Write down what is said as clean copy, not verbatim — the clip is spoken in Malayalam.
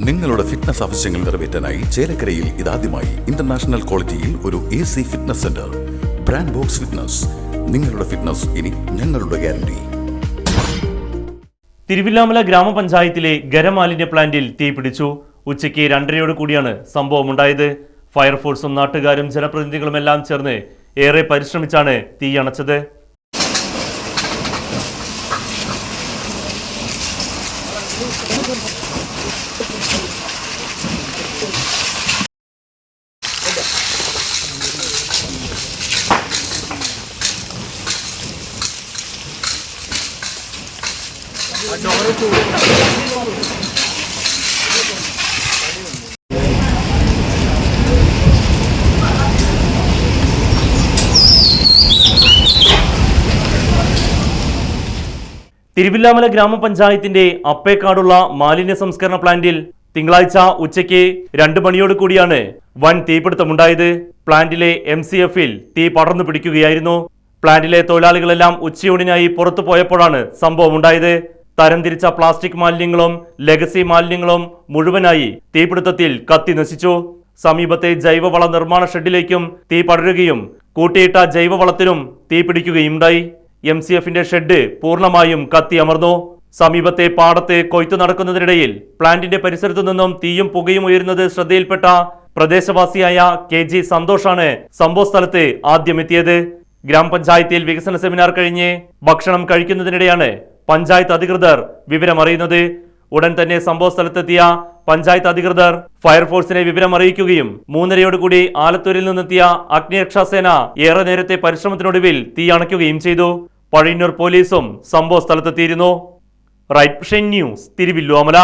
നിങ്ങളുടെ ഫിറ്റ്നസ് ആവശ്യങ്ങൾ നിറവേറ്റാനായി ചേലക്കരയിൽ ഇതാദ്യമായി ഇന്റർനാഷണൽ ക്വാളിറ്റിയിൽ ഒരു AC fitness centre. Brand box fitness. നിങ്ങളുടെ ഫിറ്റ്നസ് ഇനി ഞങ്ങളുടെ ഗ്യാരണ്ടി. തിരുവില്ലാമല ഗ്രാമപഞ്ചായത്തിലെ ഖരമാലിന്യ പ്ലാന്റിൽ തീപിടിച്ചു. ഉച്ചയ്ക്ക് 2:30 കൂടിയാണ് സംഭവമുണ്ടായത്. ഫയർഫോഴ്സും നാട്ടുകാരും ജനപ്രതിനിധികളുമെല്ലാം ചേർന്ന് ഏറെ പരിശ്രമിച്ചാണ് തീ അണച്ചത്. തിരുവില്ലാമല ഗ്രാമപഞ്ചായത്തിന്റെ അപ്പേക്കാടുള്ള മാലിന്യ സംസ്കരണ പ്ലാന്റിൽ തിങ്കളാഴ്ച ഉച്ചയ്ക്ക് 2 മണിയോട് കൂടിയാണ് വൻ തീപിടുത്തമുണ്ടായത്. പ്ലാന്റിലെ MCF-ൽ തീ പടർന്നു പിടിക്കുകയായിരുന്നു. പ്ലാന്റിലെ തൊഴിലാളികളെല്ലാം ഉച്ചയൂണിനായി പുറത്തു പോയപ്പോഴാണ് സംഭവമുണ്ടായത്. തരംതിരിച്ച പ്ലാസ്റ്റിക് മാലിന്യങ്ങളും ലെഗസി മാലിന്യങ്ങളും മുഴുവനായി തീപിടുത്തത്തിൽ കത്തി നശിച്ചു. സമീപത്തെ ജൈവവള നിർമ്മാണ ഷെഡിലേക്കും തീ പടരുകയും കൂട്ടിയിട്ട ജൈവവളത്തിനും തീ പിടിക്കുകയുണ്ടായി. MCF-ന്റെ ഷെഡ് പൂർണ്ണമായും കത്തി അമർന്നു. സമീപത്തെ പാടത്ത് കൊയ്ത്തു നടക്കുന്നതിനിടയിൽ പ്ലാന്റിന്റെ പരിസരത്തു നിന്നും തീയും പുകയും ഉയരുന്നത് ശ്രദ്ധയിൽപ്പെട്ട പ്രദേശവാസിയായ KG സന്തോഷാണ് സംഭവസ്ഥലത്ത് ആദ്യം എത്തിയത്. ഗ്രാമപഞ്ചായത്തിൽ വികസന സെമിനാർ കഴിഞ്ഞ് ഭക്ഷണം കഴിക്കുന്നതിനിടെയാണ് പഞ്ചായത്ത് അധികൃതർ വിവരമറിയുന്നത്. ഉടൻ തന്നെ സംഭവസ്ഥലത്തെത്തിയ പഞ്ചായത്ത് അധികൃതർ ഫയർഫോഴ്സിനെ വിവരം അറിയിക്കുകയും 3:30 കൂടി ആലത്തൂരിൽ നിന്നെത്തിയ അഗ്നിരക്ഷാസേന ഏറെ നേരത്തെ പരിശ്രമത്തിനൊടുവിൽ തീ അണയ്ക്കുകയും ചെയ്തു. പഴയന്നൂർ പോലീസും സംഭവസ്ഥലത്തെത്തിയിരുന്നു. Right news, Thiruvilwamala.